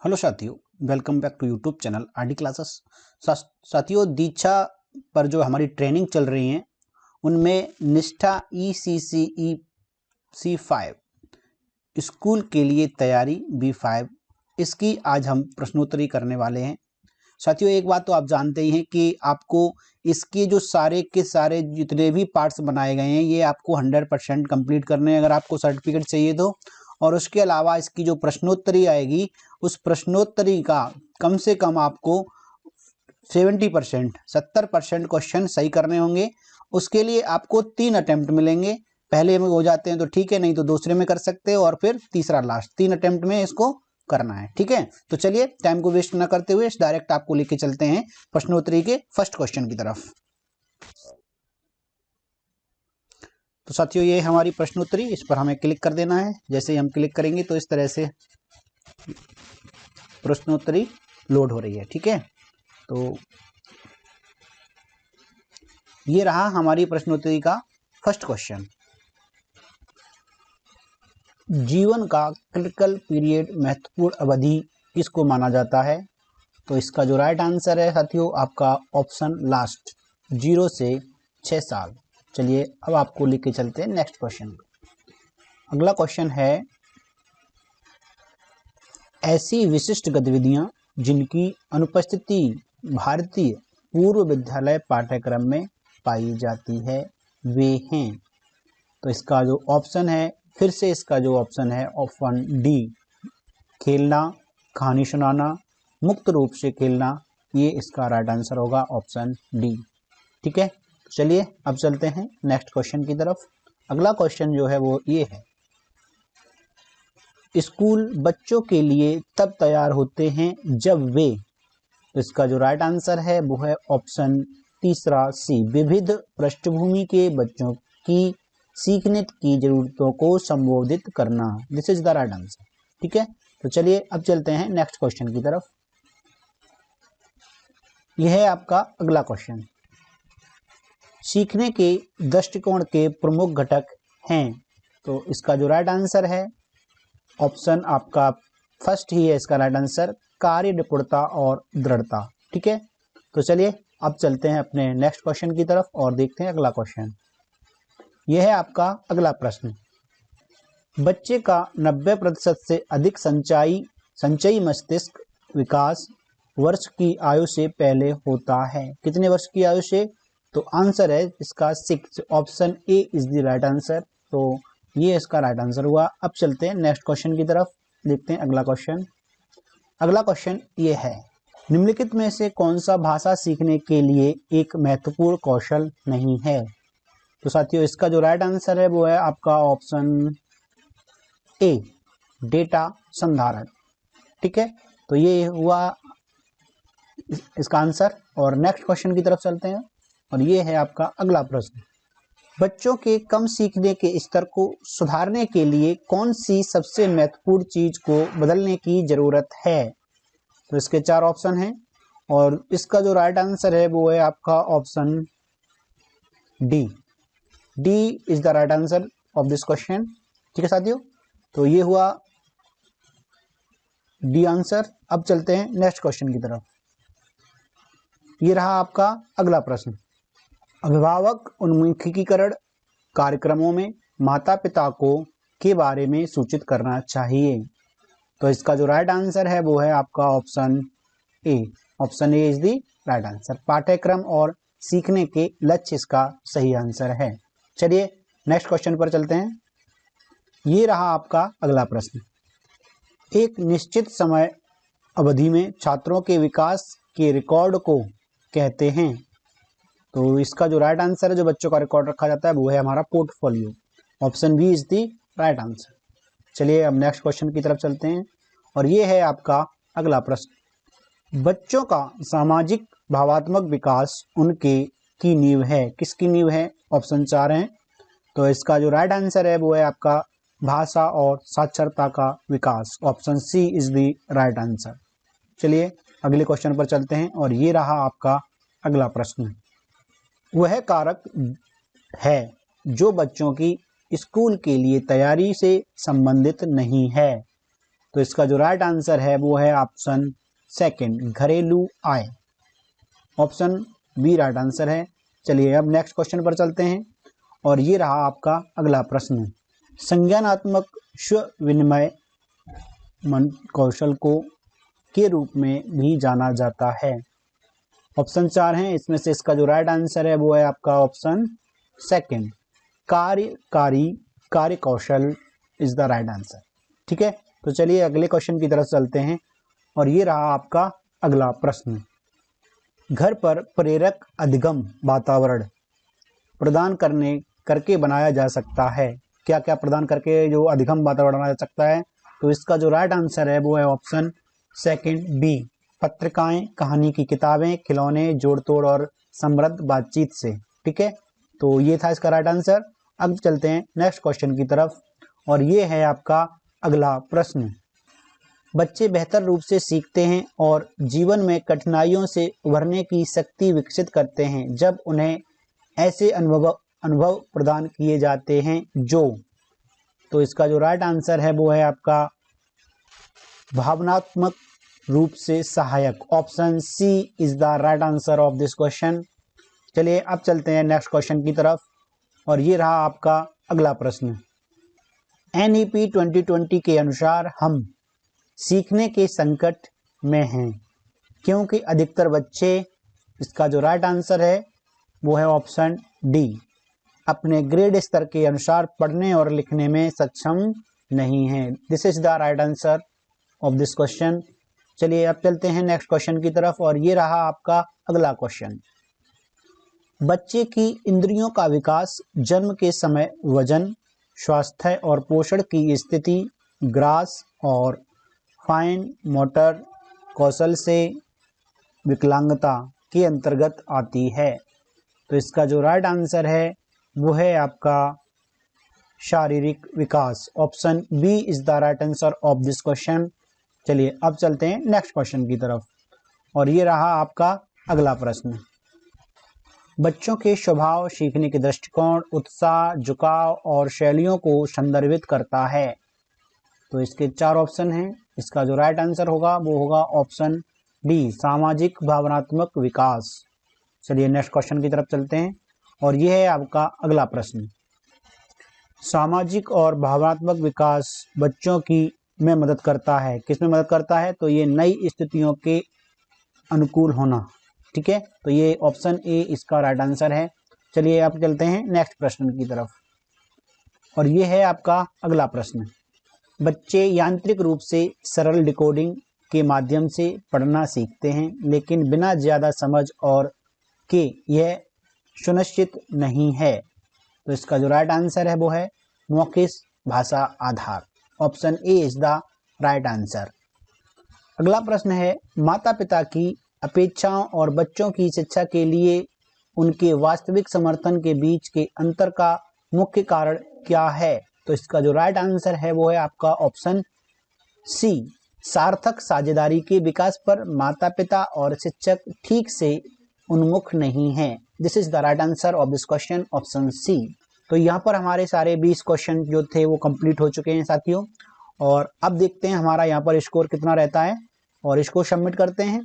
Hello साथियों, welcome back to YouTube channel RD classes. साथियों, दीक्षा पर जो हमारी ट्रेनिंग चल रही है उनमें निष्ठा ECCE-C5 स्कूल के लिए तैयारी B5 इसकी आज हम प्रश्नोत्तरी करने वाले हैं। साथियों, एक बात तो आप जानते ही हैं कि आपको इसके जो सारे के सारे जितने भी पार्ट्स बनाए गए हैं ये आपको 100% कंप्लीट करने हैं अगर आपको सर्टिफिकेट चाहिए तो। और उसके अलावा इसकी जो प्रश्नोत्तरी आएगी उस प्रश्नोत्तरी का कम से कम आपको 70% क्वेश्चन सही करने होंगे। उसके लिए आपको 3 अटेम्प्ट मिलेंगे। पहले में हो जाते हैं तो ठीक है, नहीं तो दूसरे में कर सकते हो, और फिर तीसरा लास्ट 3 अटेम्प्ट में इसको करना है। ठीक है, तो चलिए टाइम को वेस्ट ना करते हुए डायरेक्ट आपको लेके चलते हैं प्रश्नोत्तरी के फर्स्ट क्वेश्चन की तरफ। तो साथियों, ये हमारी प्रश्नोत्तरी, इस पर हमें क्लिक कर देना है। जैसे ही हम क्लिक करेंगे तो इस तरह से प्रश्नोत्तरी लोड हो रही है। ठीक है, तो ये रहा हमारी प्रश्नोत्तरी का फर्स्ट क्वेश्चन। जीवन का क्रिटिकल पीरियड महत्वपूर्ण अवधि किसको माना जाता है? तो इसका जो राइट आंसर है साथियों आपका ऑप्शन लास्ट 0 से 6 साल। चलिए अब आपको लेके चलते हैं नेक्स्ट क्वेश्चन। अगला क्वेश्चन है, ऐसी विशिष्ट गतिविधियां जिनकी अनुपस्थिति भारतीय पूर्व विद्यालय पाठ्यक्रम में पाई जाती है वे हैं। तो इसका जो ऑप्शन है, फिर से इसका जो ऑप्शन है ऑप्शन डी, खेलना, कहानी सुनाना, मुक्त रूप से खेलना, ये इसका राइट आंसर होगा ऑप्शन डी। ठीक है, चलिए अब चलते हैं नेक्स्ट क्वेश्चन की तरफ। अगला क्वेश्चन जो है वो ये है, स्कूल बच्चों के लिए तब तैयार होते हैं जब वे, इसका जो राइट आंसर है वो है ऑप्शन तीसरा सी, विविध पृष्ठभूमि के बच्चों की सीखने की जरूरतों को संबोधित करना। This is the right answer. ठीक है, तो चलिए अब चलते हैं नेक्स्ट क्वेश्चन की तरफ। यह है आपका अगला क्वेश्चन, सीखने के दृष्टिकोण के प्रमुख घटक हैं। तो इसका जो राइट आंसर है ऑप्शन आपका फर्स्ट ही है इसका राइट आंसर, कार्य निपुणता और दृढ़ता। ठीक है, तो चलिए अब चलते हैं अपने नेक्स्ट क्वेश्चन की तरफ और देखते हैं अगला क्वेश्चन। यह है आपका अगला प्रश्न, बच्चे का 90% से अधिक संचयी मस्तिष्क विकास वर्ष की आयु से पहले होता है। कितने वर्ष की आयु से? तो आंसर है इसका 6, option A is the right answer. तो ये इसका राइट आंसर हुआ। अब चलते हैं नेक्स्ट क्वेश्चन की तरफ, देखते हैं अगला क्वेश्चन। अगला क्वेश्चन ये है, निम्नलिखित में से कौन सा भाषा सीखने के लिए एक महत्वपूर्ण कौशल नहीं है? तो साथियों इसका जो राइट आंसर है वो है आपका ऑप्शन ए, डेटा संधारण। ठीक है, तो ये हुआ इसका आंसर। और नेक्स्ट क्वेश्चन की तरफ चलते हैं और ये है आपका अगला प्रश्न, बच्चों के कम सीखने के स्तर को सुधारने के लिए कौन सी सबसे महत्वपूर्ण चीज को बदलने की जरूरत है? तो इसके 4 ऑप्शन हैं और इसका जो राइट आंसर है वो है आपका option D. D is the right answer of this question. ठीक है साथियों, तो ये हुआ डी आंसर। अब चलते हैं नेक्स्ट क्वेश्चन की तरफ। ये रहा आपका अगला प्रश्न, अभिभावक उन्मुखीकरण कार्यक्रमों में माता पिता को के बारे में सूचित करना चाहिए। तो इसका जो राइट आंसर है वो है आपका option A. Option A is the right answer, पाठ्यक्रम और सीखने के लक्ष्य इसका सही आंसर है। चलिए नेक्स्ट क्वेश्चन पर चलते हैं। ये रहा आपका अगला प्रश्न, एक निश्चित समय अवधि में छात्रों के विकास के रिकॉर्ड को कहते हैं। तो इसका जो राइट आंसर है, जो बच्चों का रिकॉर्ड रखा जाता है वो है हमारा portfolio. Option B is the right answer. चलिए अब नेक्स्ट क्वेश्चन की तरफ चलते हैं और ये है आपका अगला प्रश्न, बच्चों का सामाजिक भावात्मक विकास उनके की नींव है। किसकी नींव है? ऑप्शन 4 हैं। तो इसका जो राइट आंसर है वो है आपका भाषा और साक्षरता का विकास। Option C is the right answer. चलिए अगले क्वेश्चन पर चलते हैं और ये रहा आपका अगला प्रश्न, वह कारक है जो बच्चों की स्कूल के लिए तैयारी से संबंधित नहीं है। तो इसका जो राइट आंसर है वो है ऑप्शन सेकंड, घरेलू आय। ऑप्शन बी राइट आंसर है। चलिए अब नेक्स्ट क्वेश्चन पर चलते हैं और ये रहा आपका अगला प्रश्न। संज्ञानात्मक स्व विनिमय कौशल को के रूप में भी जाना जाता है। ऑप्शन 4 हैं, इसमें से इसका जो राइट आंसर है वो है आपका ऑप्शन सेकंड, कार्य कौशल इज द राइट आंसर। ठीक है, तो चलिए अगले क्वेश्चन की तरफ चलते हैं और ये रहा आपका अगला प्रश्न। घर पर प्रेरक अधिगम वातावरण प्रदान करके बनाया जा सकता है। क्या क्या प्रदान करके जो अधिगम वातावरण बनाया जा सकता है? तो इसका जो राइट आंसर है वो है ऑप्शन सेकंड बी, पत्रिकाएं, कहानी की किताबें, खिलौने, जोड़ तोड़ और समृद्ध बातचीत से। ठीक है, तो ये था इसका राइट आंसर। अब चलते हैं नेक्स्ट क्वेश्चन की तरफ और ये है आपका अगला प्रश्न। बच्चे बेहतर रूप से सीखते हैं और जीवन में कठिनाइयों से उभरने की शक्ति विकसित करते हैं जब उन्हें ऐसे अनुभव प्रदान किए जाते हैं जो, तो इसका जो राइट आंसर है वो है आपका भावनात्मक रूप से सहायक। Option C is the right answer of this question. चलिए अब चलते हैं नेक्स्ट क्वेश्चन की तरफ और ये रहा आपका अगला प्रश्न। NEP 2020 के अनुसार हम सीखने के संकट में हैं क्योंकि अधिकतर बच्चे, इसका जो राइट आंसर है वो है ऑप्शन डी, अपने ग्रेड स्तर के अनुसार पढ़ने और लिखने में सक्षम नहीं हैं। This is the right answer of this question. चलिए अब चलते हैं नेक्स्ट क्वेश्चन की तरफ और ये रहा आपका अगला क्वेश्चन। बच्चे की इंद्रियों का विकास जन्म के समय वजन, स्वास्थ्य और पोषण की स्थिति, ग्रास और फाइन मोटर कौशल से विकलांगता के अंतर्गत आती है। तो इसका जो राइट आंसर है वो है आपका शारीरिक विकास। Option B is the right answer of this question. चलिए अब चलते हैं नेक्स्ट क्वेश्चन की तरफ और ये रहा आपका अगला प्रश्न। बच्चों के स्वभाव, सीखने के दृष्टिकोण, उत्साह, झुकाव और शैलियों को संदर्भित करता है। तो इसके 4 ऑप्शन हैं, इसका जो राइट आंसर होगा वो होगा ऑप्शन डी, सामाजिक भावनात्मक विकास। चलिए नेक्स्ट क्वेश्चन की तरफ चलते हैं और ये है आपका अगला प्रश्न। सामाजिक और भावनात्मक विकास बच्चों की में मदद करता है। किस में मदद करता है? तो ये नई स्थितियों के अनुकूल होना। ठीक है, तो ये ऑप्शन ए इसका राइट आंसर है। चलिए अब चलते हैं नेक्स्ट प्रश्न की तरफ और ये है आपका अगला प्रश्न। बच्चे यांत्रिक रूप से सरल डिकोडिंग के माध्यम से पढ़ना सीखते हैं लेकिन बिना ज़्यादा समझ और के यह सुनिश्चित नहीं है। तो इसका जो राइट आंसर है वो है मौखिक भाषा आधार। Option A is the right answer. अगला प्रश्न है, माता पिता की अपेक्षाओं और बच्चों की शिक्षा के लिए उनके वास्तविक समर्थन के बीच के अंतर का मुख्य कारण क्या है? तो इसका जो राइट आंसर है वो है आपका ऑप्शन सी, सार्थक साझेदारी के विकास पर माता पिता और शिक्षक ठीक से उन्मुख नहीं हैं। This is the right answer of this question, option C. तो यहाँ पर हमारे सारे 20 क्वेश्चन जो थे वो कंप्लीट हो चुके हैं साथियों और अब देखते हैं हमारा यहाँ पर स्कोर कितना रहता है और इसको सबमिट करते हैं